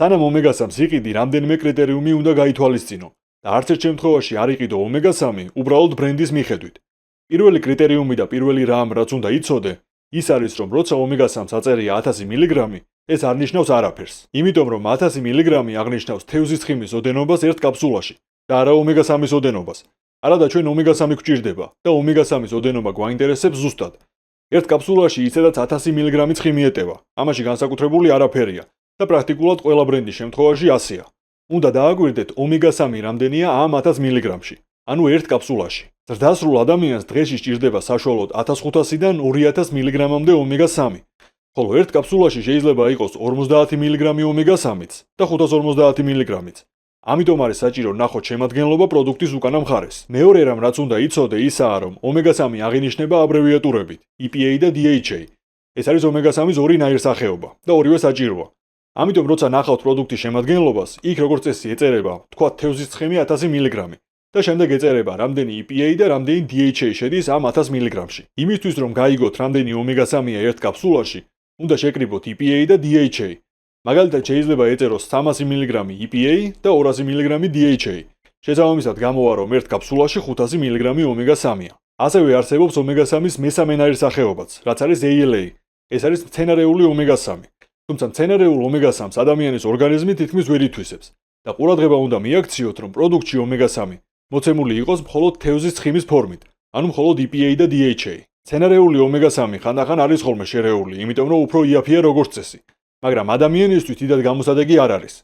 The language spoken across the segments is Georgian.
სანამ ომეგა-3 იყიდი, რამდენიმე კრიტერიუმი უნდა გაითვალისწინო და არც ერთ შემთხვევაში არ იყიდო ომეგა-3 უბრალოდ ბრენდის მიხედვით. პირველი კრიტერიუმი და პირველი რამ, რაც უნდა იცოდე, ის არის, რომ როცა ომეგა-3 აწერია 1000 მილიგრამი, ეს არ ნიშნავს არაფერს. იმიტომ რომ 1000 მილიგრამი აღნიშნავს თევზის ცხიმის ოდენობას ერთ კაფსულაში და არა ომეგა-3-ის ოდენობას. არადა ჩვენ ომეგა-3 გვჭირდება და ომეგა-3-ის ოდენობა გვაინტერესებს ზუსტად. ერთ კაფსულაში ისედაც 1000 მილიგრამი ცხიმი ეტევა. ამაში განსაკუთრებული არაფერია და პრაქტიკულად ყველა ბრენდის შემთხვევაში ასეა. უნდა დააგვირდეთ ომეგა-3 რამდენია ამ 1000 მილიგრამში, ანუ ერთ კაფსულაში. ზრდასრულ ადამიანს დღეში სჭირდება საშუალოდ 1500-დან 2000 მილიგრამამდე ომეგა-3, ხოლო ერთ კაფსულაში შეიძლება იყოს 50 მილიგრამი ომეგა-3-ც და 550 მილიგრამიც. ამიტომ არის საჭირო ნახოთ შემადგენლობა პროდუქტის უკანა მხარეს. მეორე რამ, რაც უნდა იცოდე, ისაა, რომ ომეგა-3 აღინიშნება აბრევიატურებით EPA და DHA. ეს არის ომეგა-3-ის ორი ნაირსახეობა და ორივე საჭიროა. ამიტომ როცა ნახავთ პროდუქტის შემადგენლობას, იქ როგორც წესი ეწერება, თქვათ თევზის ცხიმი 1000 მილიგრამი და შემდეგ ეწერება, რამდენი EPA და რამდენი DHA შედის ამ 1000 მილიგრამში. იმისთვის, რომ გაიგოთ, რამდენი ომეგა-3-ია ერთ კაფსულაში, უნდა შეკრიბოთ EPA და DHA. მაგალითად, შეიძლება ეწეროს 300 მილიგრამი EPA და 200 მილიგრამი DHA. შესაბამისად, გამოვა, რომ ერთ კაფსულაში 500 მილიგრამი ომეგა-3-ია. ასევე არსებობს ომეგა-3-ის მესამე ნაირსახეობაც, რაც არის ALA. ეს არის მცენარეული ომეგა-3. თუმცა მცენარეულ ომეგა-3-ს ადამიანის ორგანიზმი თითქმის ვერ ითვისებს და ყურადღება უნდა მიაქციოთ, რომ პროდუქტში ომეგა-3 მოცემული იყოს მხოლოდ თევზის ცხიმის ფორმით, ანუ მხოლოდ EPA და DHA. მცენარეული ომეგა-3 ხანდახან არის ხოლმე შერეული, იმიტომ რომ უფრო იაფია როგორც წესი, მაგრამ ადამიანისთვის დიდად გამოსადეგი არ არის.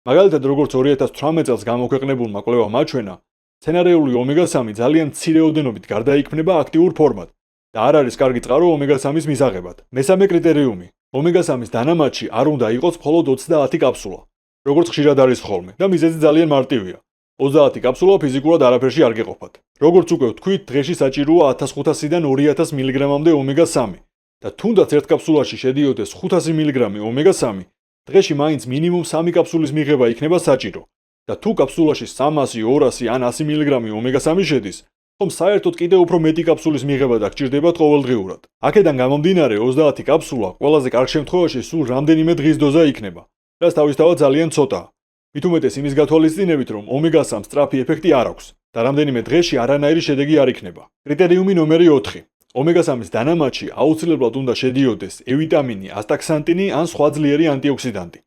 მაგალითად, როგორც 2018 წელს გამოქვეყნებულმა კვლევამ აჩვენა, მცენარეული ომეგა-3 ძალიან მცირე ოდენობით გარდაიქმნება აქტიურ ფორმად და არ არის კარგი წყარო ომეგა-3-ის მისაღებად. მესამე კრიტერიუმი: ომეგა-3-ის დანამატში არ უნდა იყოს მხოლოდ 20 კაფსულა, როგორც ხშირად არის ხოლმე, და მიზეზი ძალიან მარტივია. 30 კაფსულა ფიზიკურად არაფერში არ გეყოფათ. როგორც უკვე ვთქვით, დღეში საჭიროა 1500-დან 2000 მილიგრამამდე ომეგა-3 და თუნდაც ერთ კაფსულაში შედიოდეს 500 მილიგრამი ომეგა-3, დღეში მაინც მინიმუმ 3 კაფსულის მიღება იქნება საჭირო და თუ კაფსულაში 300, 200 ან 100 მილიგრამი ომეგა-3 შედის, ხომ საერთოდ კიდევ უფრო მეტი კაფსულის მიღება დაგჭირდებათ ყოველდღიურად. აქედან გამომდინარე 30 კაფსულა ყველაზე კარგ შემთხვევაში სულ რამდენიმე დღის დოზა იქნება, რაც თავისთავად ძალიან ცოტაა. მით უმეტეს იმის გათვალისწინებით, რომ ომეგა-3 სწრაფი ეფექტი არ აქვს და რამდენიმე დღეში არანაირი შედეგი არ იქნება. კრიტერიუმი ნომერი 4: ომეგა-3-ის დანამატში აუცილებლად უნდა შედიოდეს E-ვიტამინი, ასტაქსანტინი ან სხვა ძლიერი ანტიოქსიდანტი.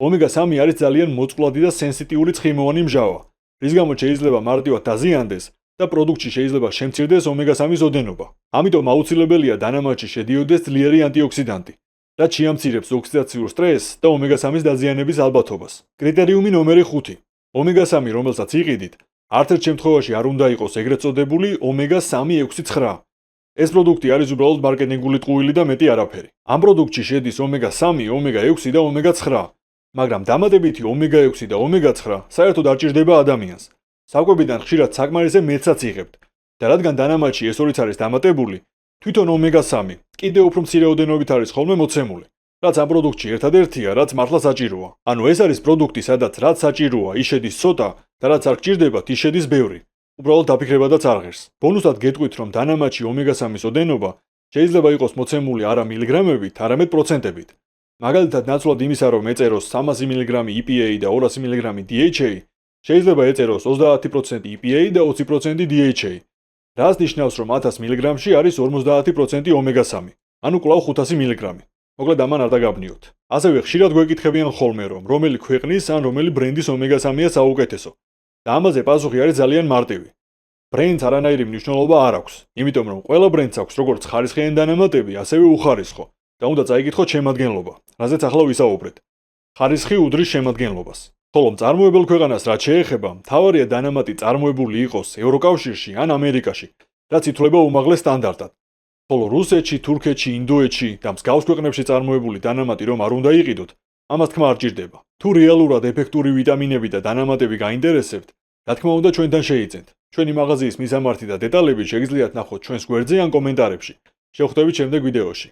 ომეგა-3 არის ძალიან მოწყვლადი და სენსიტიური ცხიმოვანი მჟავა, რის გამოც შეიძლება მარტივად დაზიანდეს და პროდუქტში შეიძლება შემცირდეს ომეგა-3-ის ოდენობა. ამიტომ აუცილებელია დანამატში შედიოდეს ძლიერი ანტიოქსიდანტი, რაც შეამცირებს ოქსიდაციურ სტრესს და ომეგა-3-ის დაზიანების ალბათობას. კრიტერიუმი ნომერი 5: ომეგა-3, რომელსაც იყიდით, არც ერთ შემთხვევაში არ უნდა იყოს ეგრეთ წოდებული ომეგა-3-6-9. ეს პროდუქტი არის უბრალოდ მარკეტინგული ტყუილი და მეტი არაფერი. ამ პროდუქტში შედის ომეგა-3, ომეგა-6 და ომეგა-9, მაგრამ დამატებითი ომეგა-6 და ომეგა-9 საერთოდ არ ჭირდება ადამიანს. საკვებიდან ხშირად საკმარისზე მეტსაც იღებთ და რადგან დანამატში ეს ორიც არის დამატებული, თვითონ ომეგა-3 კიდევ უფრო მცირე ოდენობით არის ხოლმე მოცემული, რაც ამ პროდუქტში ერთადერთია, რაც მართლა საჭიროა. ანუ ეს არის პროდუქტი, სადაც რაც საჭიროა, ის შედის ცოტა და რაც არ გჭირდებათ, ის შედის ბევრი. უბრალოდ დაფიქრებადაც არ ღირს. ბონუსად გეტყვით, რომ დანამატში ომეგა-3-ის ოდენობა შეიძლება იყოს მოცემული არა მილიგრამებით, არამედ პროცენტებით. მაგალითად, ნაცვლად იმისა, რომ ეწეროს 300 მილიგრამი EPA და 200 მილიგრამი DHA, შეიძლება ეწეროს 30% EPA და 20% DHA, რაც ნიშნავს, რომ 1000 მილიგრამში არის 50% ომეგა-3, ანუ კვლავ 500 მილიგრამი. მოკლედ ამან არ დაგაბნიოთ. ასევე ხშირად გვეკითხებიან ხოლმე, რომ რომელი ქვეყნის ან რომელი ბრენდის ომეგა-3-ია საუკეთესო. და ამაზე პასუხი არის ძალიან მარტივი. ბრენდს არანაირი მნიშვნელობა არ აქვს, იმიტომ რომ ყველა ბრენდს აქვს როგორც ხარისხიანი დანამატები, ასევე უხარისხო და უნდა წაიკითხოთ შემადგენლობა, რაზეც ახლა ვისაუბრეთ. ხარისხი უდრის შემადგენლობას. ხოლო მწარმოებელ ქვეყანას რაც შეეხება, მთავარია დანამატი წარმოებული იყოს ევროკავშირში ან ამერიკაში, რაც ითვლება უმაღლეს სტანდარტად. ხოლო რუსეთში, თურქეთში, ინდოეთში და მსგავს ქვეყნებში წარმოებული დანამატი რომ არ უნდა იყიდოთ, ამას თქმა არ ჭირდება. თუ რეალურად ეფექტური ვიტამინები და დანამატები გაინტერესებთ, რა თქმა უნდა ჩვენთან შეიძენთ. ჩვენი მაღაზიის მისამართი და დეტალები შეგიძლიათ ნახოთ ჩვენს გვერდზე ან კომენტარებში. შევხვდებით შემდეგ ვიდეოში.